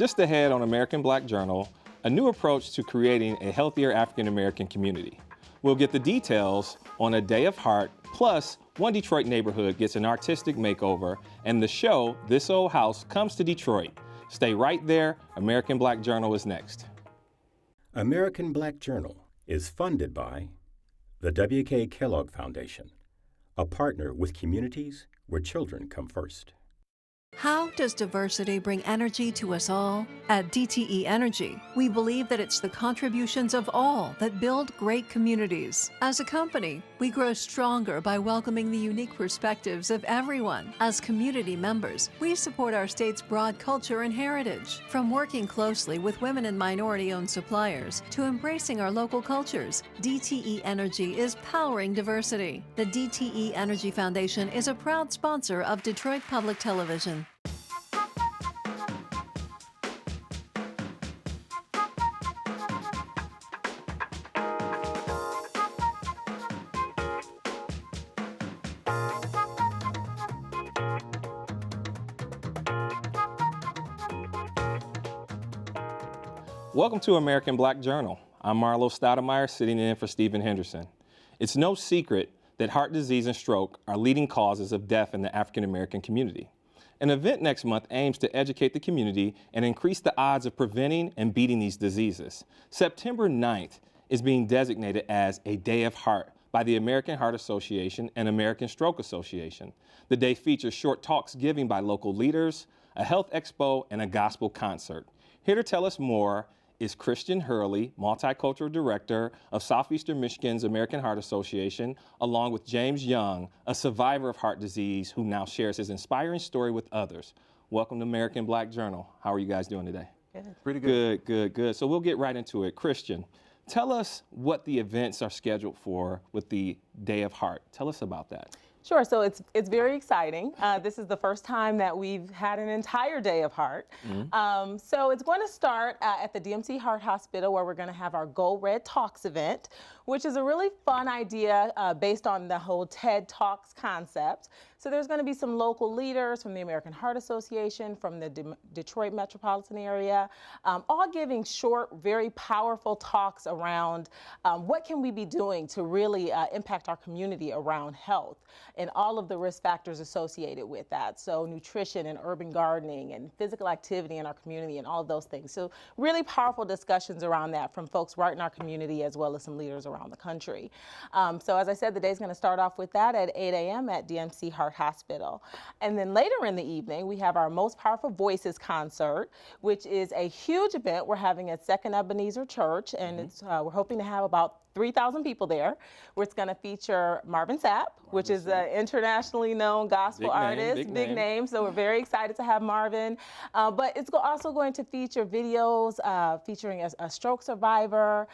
Just ahead on American Black Journal, a new approach to creating a healthier African American community. We'll get the details on a day of heart, plus one Detroit neighborhood gets an artistic makeover, and the show, This Old House, comes to Detroit. Stay right there. American Black Journal is next. American Black Journal is funded by the W.K. Kellogg Foundation, a partner with communities where children come first. How does diversity bring energy to us all? At DTE Energy, we believe that it's the contributions of all that build great communities. As a company, we grow stronger by welcoming the unique perspectives of everyone. As community members, we support our state's broad culture and heritage. From working closely with women and minority-owned suppliers to embracing our local cultures, DTE Energy is powering diversity. The DTE Energy Foundation is a proud sponsor of Detroit Public Television. Welcome to American Black Journal. I'm Marlo Stoudemire, sitting in for Stephen Henderson. It's no secret that heart disease and stroke are leading causes of death in the African American community. An event next month aims to educate the community and increase the odds of preventing and beating these diseases. September 9th is being designated as a Day of Heart by the American Heart Association and American Stroke Association. The day features short talks given by local leaders, a health expo, and a gospel concert. Here to tell us more is Christian Hurley, Multicultural Director of Southeastern Michigan's American Heart Association, along with James Young, a survivor of heart disease who now shares his inspiring story with others. Welcome to American Black Journal. How are you guys doing today? Good. Pretty good. Good. So we'll get right into it. Christian, tell us what the events are scheduled for with the Day of Heart. Tell us about that. Sure, so it's very exciting. This is the first time that we've had an entire Day of Heart. So it's going to start at the DMC Heart Hospital, where we're going to have our Go Red Talks event, which is a really fun idea based on the whole TED Talks concept. So there's going to be some local leaders from the American Heart Association, from the Detroit metropolitan area, all giving short, very powerful talks around what can we be doing to really impact our community around health and all of the risk factors associated with that. So nutrition and urban gardening and physical activity in our community and all of those things. So really powerful discussions around that from folks right in our community as well as some leaders around the country. So as I said, the day's going to start off with that at 8 a.m. at DMC Heart Hospital. And then later in the evening, we have our Most Powerful Voices concert, which is a huge event we're having at Second Ebenezer Church, and it's we're hoping to have about 3,000 people there, where it's going to feature Marvin Sapp, which is an internationally known gospel artist, big name. So we're very excited to have Marvin. But it's also going to feature videos featuring a stroke survivor.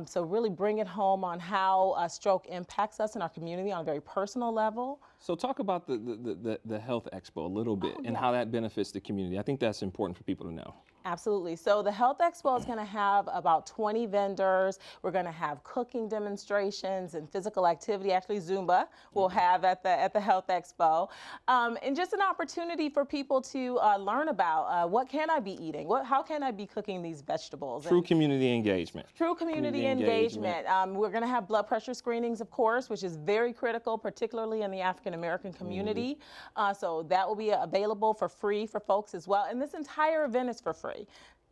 So really bring it home on how a stroke impacts us in our community on a very personal level. So talk about the Health Expo a little bit and how that benefits the community. I think that's important for people to know. Absolutely. So the Health Expo is going to have about 20 vendors. We're going to have cooking demonstrations and physical activity. Actually, Zumba we'll have at the Health Expo. And just an opportunity for people to learn about what can I be eating? How can I be cooking these vegetables? True community engagement. True community engagement. We're going to have blood pressure screenings, of course, which is very critical, particularly in the African American community. So that will be available for free for folks as well. And this entire event is for free.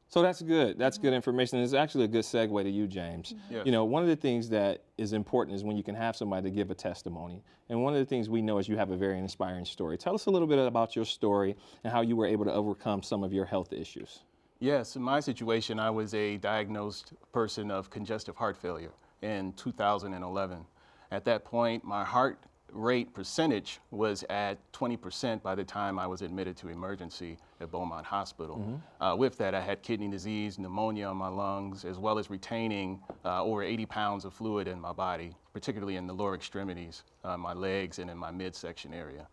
So that's good. That's good information. It's actually a good segue to you, James. Yes. You know, one of the things that is important is when you can have somebody to give a testimony. And one of the things we know is you have a very inspiring story. Tell us a little bit about your story and how you were able to overcome some of your health issues. Yes, in my situation, I was a diagnosed person of congestive heart failure in 2011. At that point, my heart rate percentage was at 20% by the time I was admitted to emergency at Beaumont Hospital. With that, I had kidney disease, pneumonia in my lungs, as well as retaining over 80 pounds of fluid in my body, particularly in the lower extremities, my legs and in my midsection area.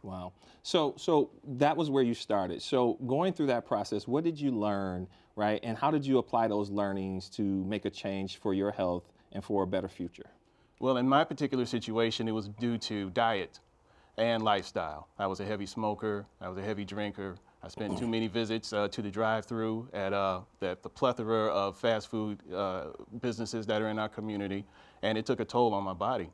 Wow. So that was where you started. So going through that process, what did you learn, right? And how did you apply those learnings to make a change for your health and for a better future? Well, in my particular situation, it was due to diet and lifestyle. I was a heavy smoker, I was a heavy drinker, I spent too many visits to the drive-through at the plethora of fast food businesses that are in our community, and it took a toll on my body.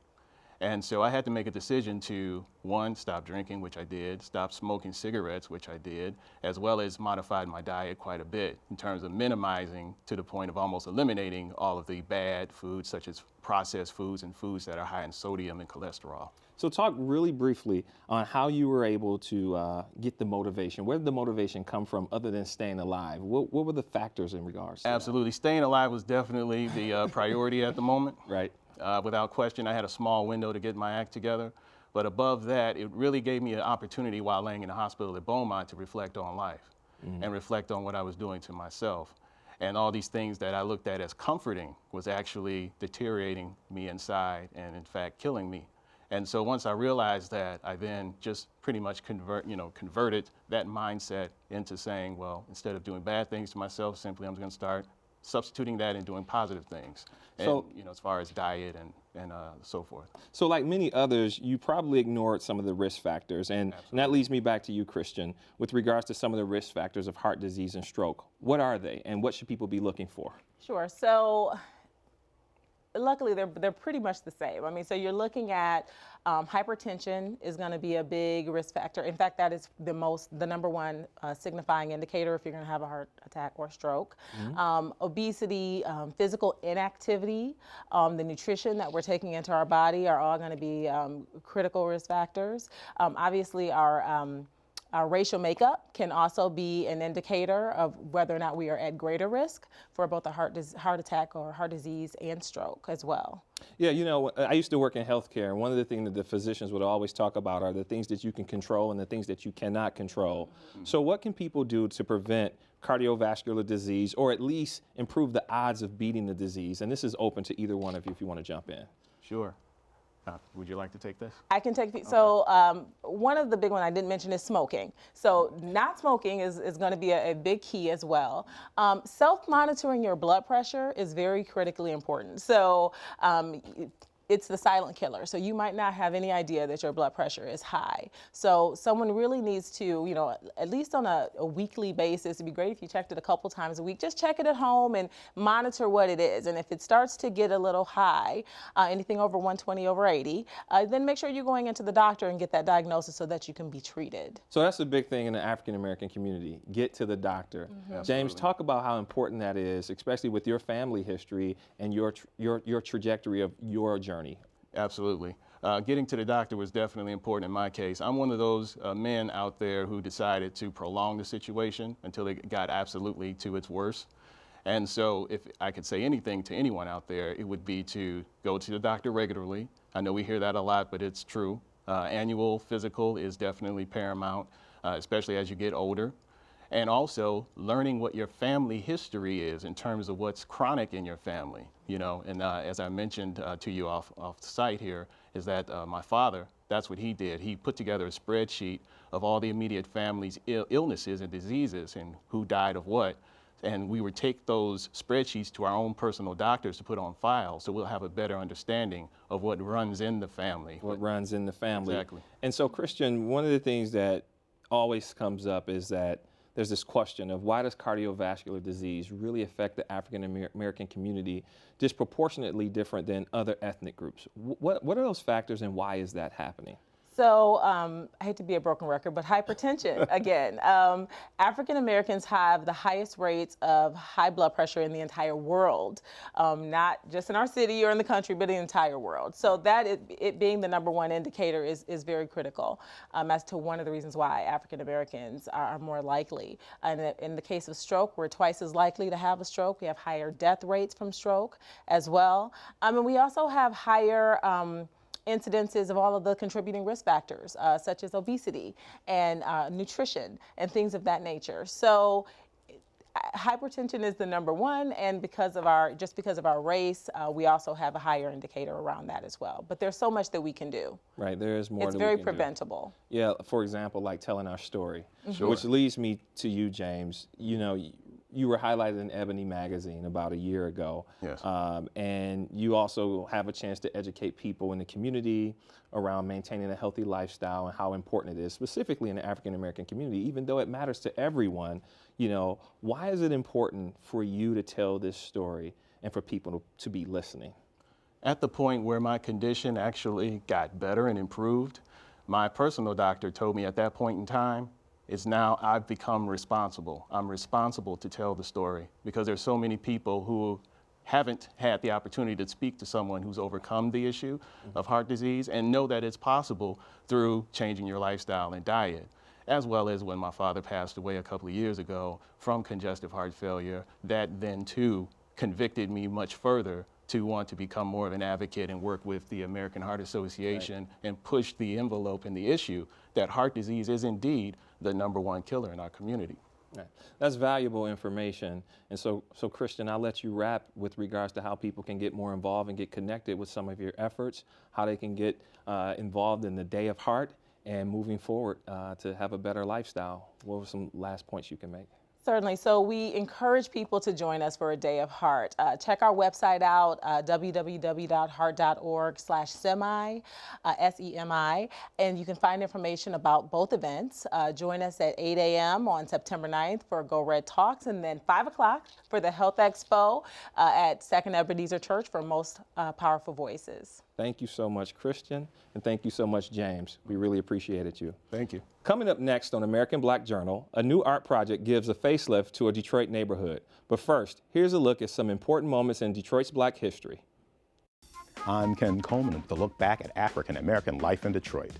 And so I had to make a decision to, one, stop drinking, which I did, stop smoking cigarettes, which I did, as well as modified my diet quite a bit in terms of minimizing to the point of almost eliminating all of the bad foods, such as processed foods and foods that are high in sodium and cholesterol. So talk really briefly on how you were able to get the motivation. Where did the motivation come from other than staying alive? What were the factors in regards to Absolutely. Staying alive was definitely the priority at the moment. Right. Without question, I had a small window to get my act together. But above that, it really gave me an opportunity while laying in the hospital at Beaumont to reflect on life and reflect on what I was doing to myself. And all these things that I looked at as comforting was actually deteriorating me inside and, in fact, killing me. And so once I realized that, I then just pretty much converted that mindset into saying, well, instead of doing bad things to myself, simply I'm going to start substituting that and doing positive things. So, and, as far as diet and so forth. So like many others, you probably ignored some of the risk factors. And that leads me back to you, Christian, with regards to some of the risk factors of heart disease and stroke. What are they, and what should people be looking for? Sure. So luckily, they're pretty much the same. I mean, so you're looking at hypertension is going to be a big risk factor. In fact, that is the number one signifying indicator if you're going to have a heart attack or stroke. Obesity, physical inactivity, the nutrition that we're taking into our body are all going to be critical risk factors. Obviously, our racial makeup can also be an indicator of whether or not we are at greater risk for both a heart attack or heart disease and stroke as well. Yeah, you know, I used to work in healthcare, and one of the things that the physicians would always talk about are the things that you can control and the things that you cannot control. So what can people do to prevent cardiovascular disease, or at least improve the odds of beating the disease? And this is open to either one of you if you want to jump in. Sure. Would you like to take this? I can take so one of the big ones I didn't mention is smoking. So not smoking is going to be a big key as well. Self-monitoring your blood pressure is very critically important. So it's the silent killer. So you might not have any idea that your blood pressure is high. So someone really needs to, you know, at least on a weekly basis, it'd be great if you checked it a couple times a week. Just check it at home and monitor what it is. And if it starts to get a little high, anything over 120/80, then make sure you're going into the doctor and get that diagnosis so that you can be treated. So that's a big thing in the African American community. Get to the doctor. James, talk about how important that is, especially with your family history and your trajectory of your journey. Absolutely. Getting to the doctor was definitely important in my case. I'm one of those men out there who decided to prolong the situation until it got absolutely to its worst. And so if I could say anything to anyone out there, it would be to go to the doctor regularly. I know we hear that a lot, but it's true. Annual physical is definitely paramount, especially as you get older. And also learning what your family history is in terms of what's chronic in your family, you know. And as I mentioned to you off the site here, is that my father, that's what he did. He put together a spreadsheet of all the immediate family's illnesses and diseases and who died of what. And we would take those spreadsheets to our own personal doctors to put on file, so we'll have a better understanding of what runs in the family. What runs in the family. Exactly. And so, Christian, one of the things that always comes up is that there's this question of why does cardiovascular disease really affect the African American community disproportionately different than other ethnic groups? What are those factors, and why is that happening? So I hate to be a broken record, but hypertension, again. African Americans have the highest rates of high blood pressure in the entire world, not just in our city or in the country, but in the entire world. So that it being the number one indicator is very critical as to one of the reasons why African Americans are more likely. And in the case of stroke, we're twice as likely to have a stroke. We have higher death rates from stroke as well. And we also have higher incidences of all of the contributing risk factors, such as obesity and nutrition and things of that nature. So hypertension is the number one, and because of our race, we also have a higher indicator around that as well. But there's so much that we can do. Right, there is more. It's very preventable. Yeah, for example, like telling our story, Sure. which leads me to you, James. You know, you were highlighted in Ebony magazine about a year ago. Yes. And you also have a chance to educate people in the community around maintaining a healthy lifestyle and how important it is, specifically in the African American community, even though it matters to everyone. You know, why is it important for you to tell this story and for people to be listening? At the point where my condition actually got better and improved, my personal doctor told me at that point in time, is now I've become responsible. I'm responsible to tell the story because there's so many people who haven't had the opportunity to speak to someone who's overcome the issue of heart disease and know that it's possible through changing your lifestyle and diet. As well as when my father passed away a couple of years ago from congestive heart failure, that then too convicted me much further to want to become more of an advocate and work with the American Heart Association and push the envelope in the issue that heart disease is indeed the #1 killer in our community. Right. That's valuable information. And so Christian, I'll let you wrap with regards to how people can get more involved and get connected with some of your efforts, how they can get involved in the Day of Heart and moving forward to have a better lifestyle. What were some last points you can make? Certainly. So we encourage people to join us for a Day of Heart. Check our website out, www.heart.org/semi, SEMI, and you can find information about both events. Join us at 8 a.m. on September 9th for Go Red Talks, and then 5 o'clock for the Health Expo at Second Ebenezer Church for Most Powerful Voices. Thank you so much, Christian, and thank you so much, James. We really appreciated you. Thank you. Coming up next on American Black Journal, a new art project gives a facelift to a Detroit neighborhood. But first, here's a look at some important moments in Detroit's Black history. I'm Ken Coleman with a look back at African American life in Detroit.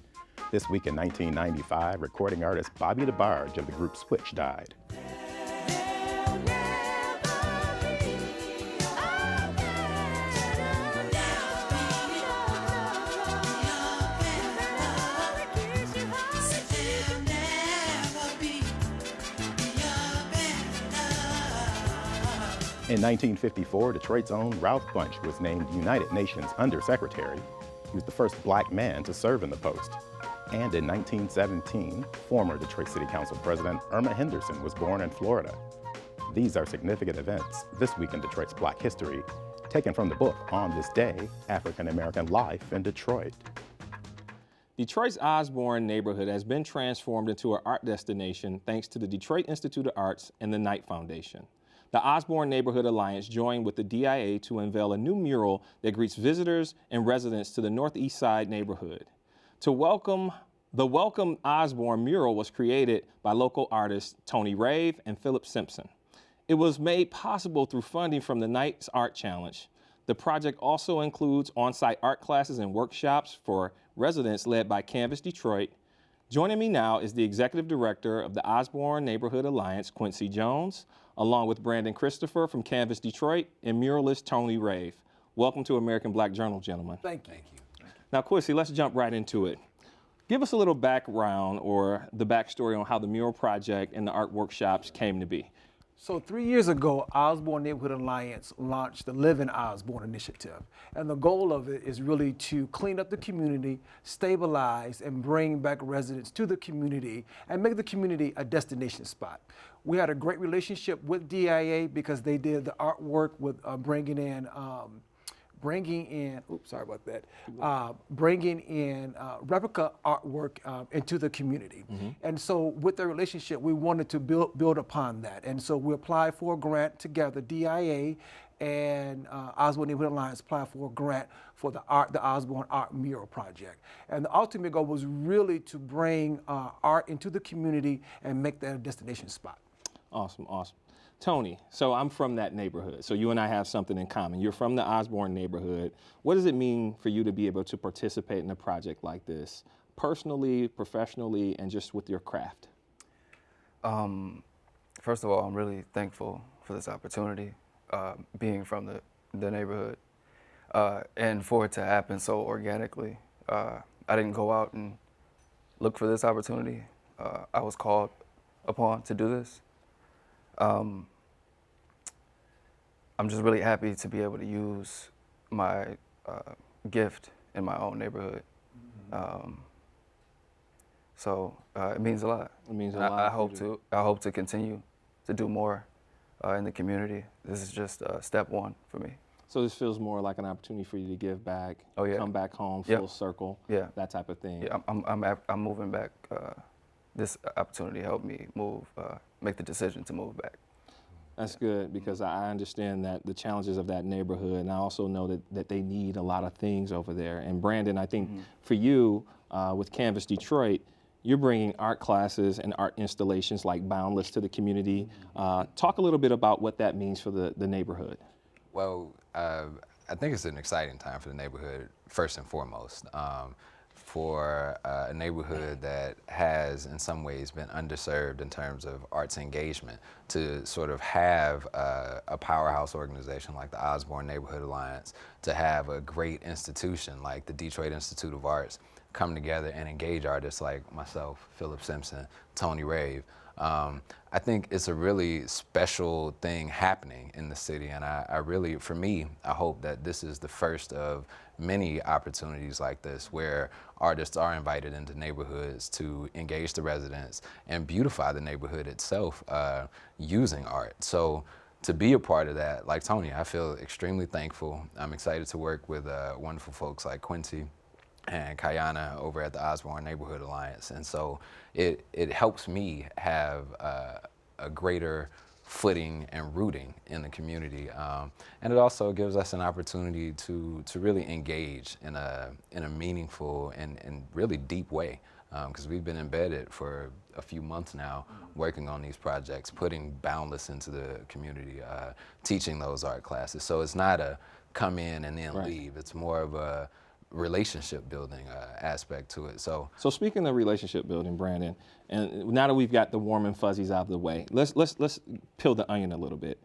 This week in 1995, recording artist Bobby DeBarge of the group Switch died. In 1954, Detroit's own Ralph Bunche was named United Nations Undersecretary. He was the first black man to serve in the post. And in 1917, former Detroit City Council President Irma Henderson was born in Florida. These are significant events this week in Detroit's Black history, taken from the book On This Day, African American Life in Detroit. Detroit's Osborn neighborhood has been transformed into an art destination thanks to the Detroit Institute of Arts and the Knight Foundation. The Osborn Neighborhood Alliance joined with the DIA to unveil a new mural that greets visitors and residents to the Northeast Side neighborhood. The Welcome Osborn mural was created by local artists Tony Rave and Philip Simpson. It was made possible through funding from the Knight's Art Challenge. The project also includes on-site art classes and workshops for residents led by Canvas Detroit. Joining me now is the Executive Director of the Osborn Neighborhood Alliance, Quincy Jones, along with Brandon Christopher from Canvas Detroit and muralist Tony Rave. Welcome to American Black Journal, gentlemen. Thank you. Now, Quincy, let's jump right into it. Give us a little background or the backstory on how the mural project and the art workshops came to be. So 3 years ago, Osborn Neighborhood Alliance launched the Live in Osborn initiative. And the goal of it is really to clean up the community, stabilize, and bring back residents to the community and make the community a destination spot. We had a great relationship with DIA because they did the artwork with bringing in replica artwork into the community. Mm-hmm. And so with the relationship, we wanted to build upon that. And so we applied for a grant together, DIA and Osborn Neighborhood Alliance applied for a grant for the Osborn Art Mural Project. And the ultimate goal was really to bring art into the community and make that a destination spot. Awesome, awesome. Tony, so I'm from that neighborhood, so you and I have something in common. You're from the Osborn neighborhood. What does it mean for you to be able to participate in a project like this, personally, professionally, and just with your craft? First of all, I'm really thankful for this opportunity, being from the neighborhood, and for it to happen so organically. I didn't go out and look for this opportunity. I was called upon to do this. I'm just really happy to be able to use my gift in my own neighborhood. So it means a lot. It means a lot. I hope to continue to do more in the community. This is just step one for me. So this feels more like an opportunity for you to give back, Oh, yeah. come back home, Yep. full circle, Yeah. that type of thing. Yeah, I'm moving back. This opportunity helped me move, make the decision to move back. That's good because I understand that the challenges of that neighborhood, and I also know that they need a lot of things over there. And Brandon, I think for you, with Canvas Detroit, you're bringing art classes and art installations like Boundless to the community. Talk a little bit about what that means for the neighborhood. Well, I think it's an exciting time for the neighborhood, first and foremost. For a neighborhood that has, in some ways, been underserved in terms of arts engagement, to sort of have a powerhouse organization like the Osborn Neighborhood Alliance, to have a great institution like the Detroit Institute of Arts come together and engage artists like myself, Philip Simpson, Tony Rave. I think it's a really special thing happening in the city, and I really, for me, I hope that this is the first of many opportunities like this where artists are invited into neighborhoods to engage the residents and beautify the neighborhood itself using art. So to be a part of that, like Tony, I feel extremely thankful. I'm excited to work with wonderful folks like Quincy and Kayana over at the Osborn Neighborhood Alliance. And so it helps me have a greater footing and rooting in the community. And it also gives us an opportunity to really engage in a meaningful and really deep way. Because we've been embedded for a few months now working on these projects, putting Boundless into the community, teaching those art classes. So it's not a come in and then leave. It's more of a relationship building aspect to it. So speaking of relationship building, Brandon, and now that we've got the warm and fuzzies out of the way, let's peel the onion a little bit.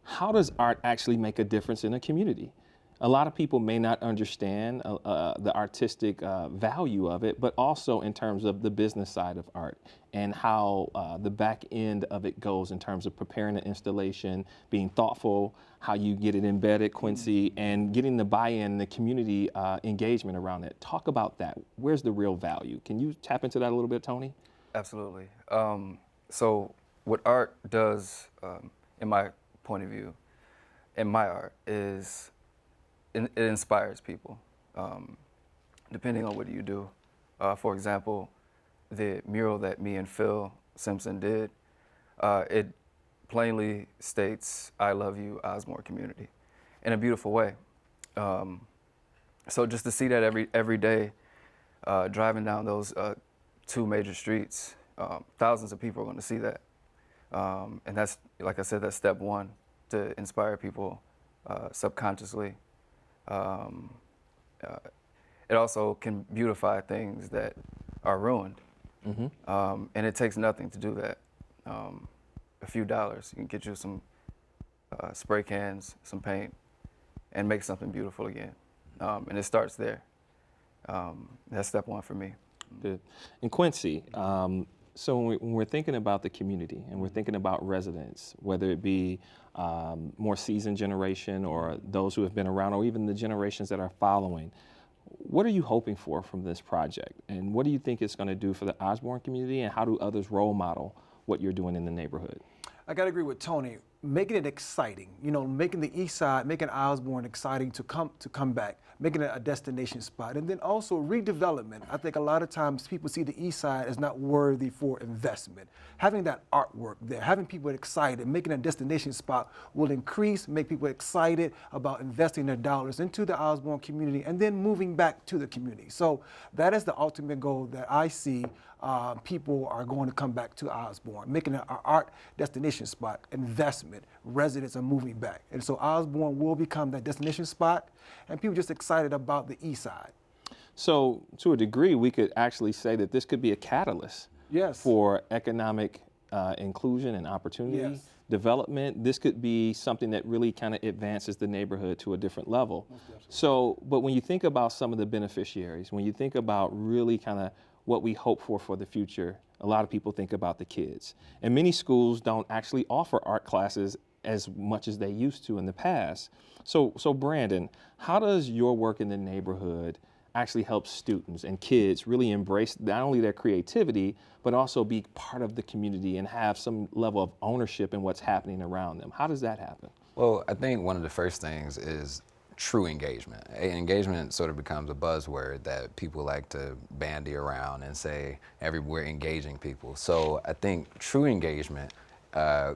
How does art actually make a difference in a community? A lot of people may not understand the artistic value of it, but also in terms of the business side of art and how the back end of it goes in terms of preparing the installation, being thoughtful, how you get it embedded, Quincy, and getting the buy-in, the community engagement around it. Talk about that. Where's the real value? Can you tap into that a little bit, Tony? Absolutely. So what art does, in my point of view, in my art, is it inspires people, depending on what you do. For example, the mural that me and Phil Simpson did, it plainly states, "I love you, Osborn community," in a beautiful way. So just to see that every day, driving down those two major streets, thousands of people are going to see that. And that's, like I said, that's step one, to inspire people subconsciously. It also can beautify things that are ruined. And it takes nothing to do that. A few dollars, you can get you some spray cans, some paint, and make something beautiful again. And it starts there. That's step one for me. Good. And Quincy, so when we're thinking about the community and we're thinking about residents, whether it be more seasoned generation or those who have been around or even the generations that are following, what are you hoping for from this project? And what do you think it's going to do for the Osborn community, and how do others role model what you're doing in the neighborhood? I got to agree with Tony. Making it exciting, making the East Side, making Osborn exciting to come back, making it a destination spot, and then also redevelopment. I think a lot of times people see the East Side as not worthy for investment. Having that artwork there, having people excited, making a destination spot will make people excited about investing their dollars into the Osborn community and then moving back to the community. So that is the ultimate goal that I see. People are going to come back to Osborn, making it an art destination spot, investment, residents are moving back. And so Osborn will become that destination spot, and people just excited about the East Side. So to a degree, we could actually say that this could be a catalyst for economic inclusion and opportunity, development. This could be something that really kind of advances the neighborhood to a different level. So, but when you think about some of the beneficiaries, when you think about really kind of what we hope for the future, a lot of people think about the kids. And many schools don't actually offer art classes as much as they used to in the past. So Brandon, how does your work in the neighborhood actually help students and kids really embrace not only their creativity, but also be part of the community and have some level of ownership in what's happening around them? How does that happen? Well, I think one of the first things is true engagement. Engagement sort of becomes a buzzword that people like to bandy around and say, we're engaging people. So I think true engagement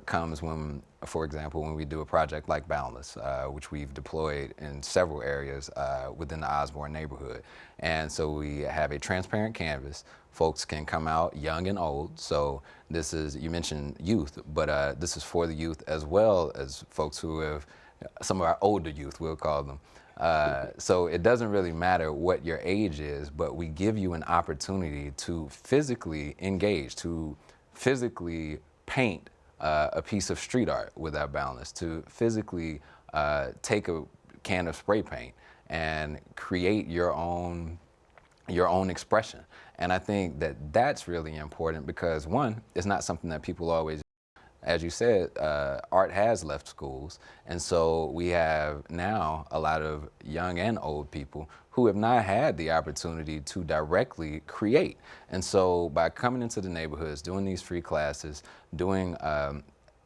comes when, for example, when we do a project like Boundless, which we've deployed in several areas within the Osborn neighborhood. And so we have a transparent canvas. Folks can come out young and old. So this is, you mentioned youth, but this is for the youth as well as folks who have, some of our older youth, we'll call them. So it doesn't really matter what your age is, but we give you an opportunity to physically engage, to physically paint a piece of street art with our Boundless, to physically take a can of spray paint and create your own expression. And I think that that's really important because, one, it's not something that people always, as you said, art has left schools, and so we have now a lot of young and old people who have not had the opportunity to directly create. And so by coming into the neighborhoods, doing these free classes, doing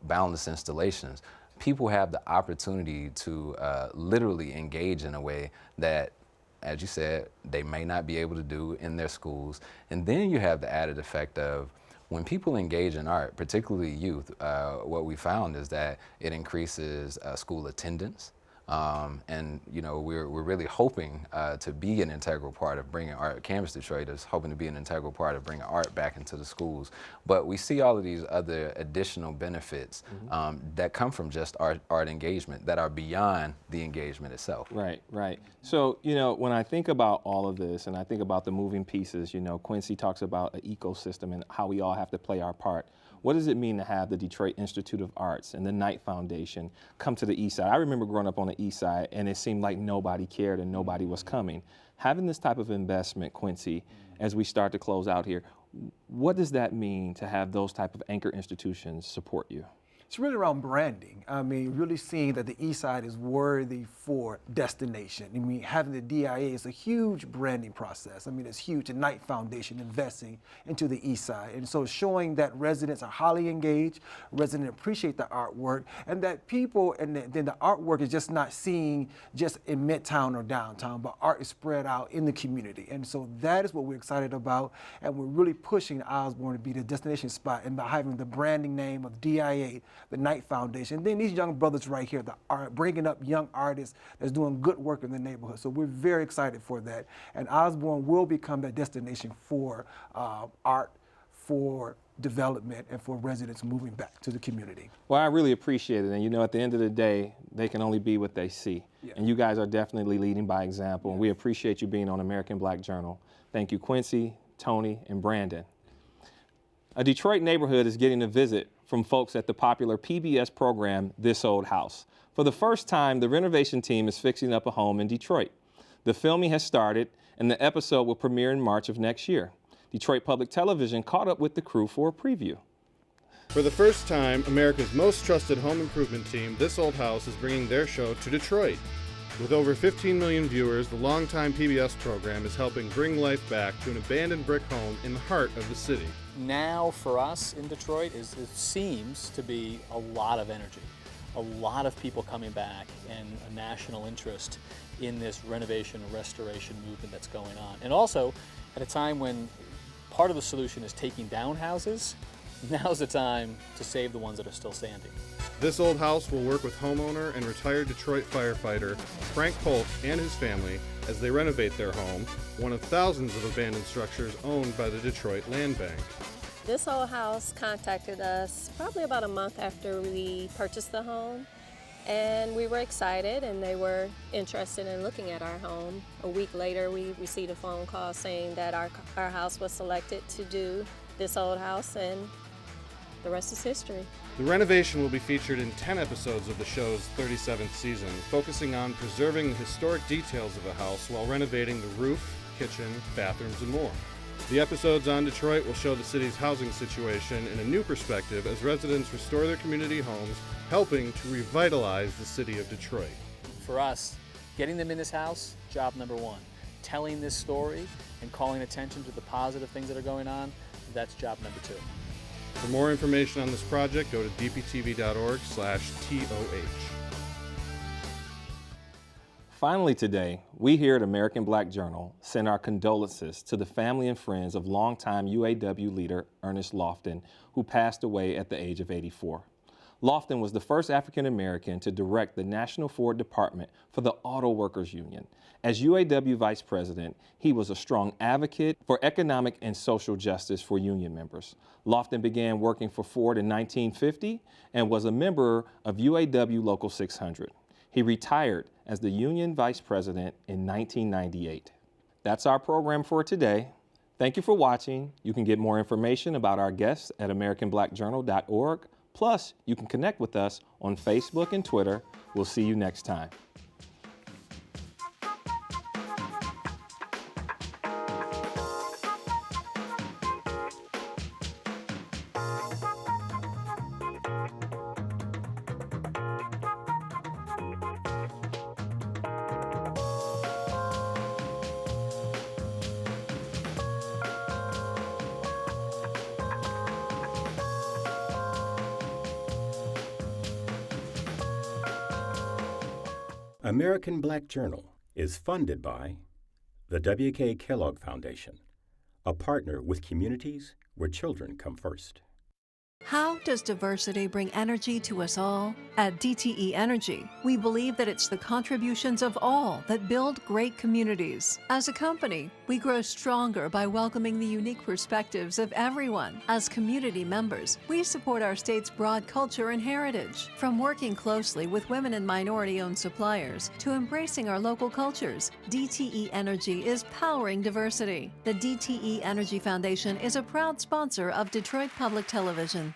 Boundless installations, people have the opportunity to literally engage in a way that, as you said, they may not be able to do in their schools. And then you have the added effect of, when people engage in art, particularly youth, what we found is that it increases school attendance. And you know, we're really hoping to be an integral part of bringing art. Canvas Detroit is hoping to be an integral part of bringing art back into the schools. But we see all of these other additional benefits that come from just art engagement that are beyond the engagement itself. Right, right. So, you know, when I think about all of this and I think about the moving pieces, you know, Quincy talks about an ecosystem and how we all have to play our part. What does it mean to have the Detroit Institute of Arts and the Knight Foundation come to the East Side? I remember growing up on the East Side and it seemed like nobody cared and nobody was coming. Having this type of investment, Quincy, as we start to close out here, what does that mean to have those type of anchor institutions support you? It's really around branding. I mean, really seeing that the East Side is worthy for destination. I mean, having the DIA is a huge branding process. I mean, it's huge. The Knight Foundation investing into the East Side. And so showing that residents are highly engaged, residents appreciate the artwork, and that people, and then the artwork is just not seen just in Midtown or downtown, but art is spread out in the community. And so that is what we're excited about, and we're really pushing Osborn to be the destination spot, and by having the branding name of DIA, the Knight Foundation. And then these young brothers right here that are bringing up young artists that's doing good work in the neighborhood. So we're very excited for that. And Osborn will become that destination for art, for development, and for residents moving back to the community. Well, I really appreciate it. And you know, at the end of the day, they can only be what they see. Yeah. And you guys are definitely leading by example. Yeah. And we appreciate you being on American Black Journal. Thank you, Quincy, Tony, and Brandon. A Detroit neighborhood is getting a visit from folks at the popular PBS program, This Old House. For the first time, the renovation team is fixing up a home in Detroit. The filming has started, and the episode will premiere in March of next year. Detroit Public Television caught up with the crew for a preview. For the first time, America's most trusted home improvement team, This Old House, is bringing their show to Detroit. With over 15 million viewers, the longtime PBS program is helping bring life back to an abandoned brick home in the heart of the city. Now for us in Detroit, it seems to be a lot of energy, a lot of people coming back, and a national interest in this renovation and restoration movement that's going on. And also at a time when part of the solution is taking down houses, now's the time to save the ones that are still standing. This Old House will work with homeowner and retired Detroit firefighter Frank Polk and his family as they renovate their home, one of thousands of abandoned structures owned by the Detroit Land Bank. This Old House contacted us probably about a month after we purchased the home, and we were excited and they were interested in looking at our home. A week later, we received a phone call saying that our house was selected to do This Old House, and the rest is history. The renovation will be featured in 10 episodes of the show's 37th season, focusing on preserving the historic details of the house while renovating the roof, kitchen, bathrooms, and more. The episodes on Detroit will show the city's housing situation in a new perspective as residents restore their community homes, helping to revitalize the city of Detroit. For us, getting them in this house, job number one. telling this story and calling attention to the positive things that are going on, that's job number 2. For more information on this project, go to dptv.org/TOH. Finally today, we here at American Black Journal send our condolences to the family and friends of longtime UAW leader Ernest Lofton, who passed away at the age of 84. Lofton was the first African American to direct the National Ford Department for the Auto Workers Union. As UAW Vice President, he was a strong advocate for economic and social justice for union members. Lofton began working for Ford in 1950 and was a member of UAW Local 600. He retired as the union vice president in 1998. That's our program for today. Thank you for watching. You can get more information about our guests at AmericanBlackJournal.org. Plus, you can connect with us on Facebook and Twitter. We'll see you next time. American Black Journal is funded by the W.K. Kellogg Foundation, a partner with communities where children come first. How does diversity bring energy to us all? At DTE Energy, we believe that it's the contributions of all that build great communities. As a company, we grow stronger by welcoming the unique perspectives of everyone. As community members, we support our state's broad culture and heritage. From working closely with women and minority-owned suppliers to embracing our local cultures, DTE Energy is powering diversity. The DTE Energy Foundation is a proud sponsor of Detroit Public Television.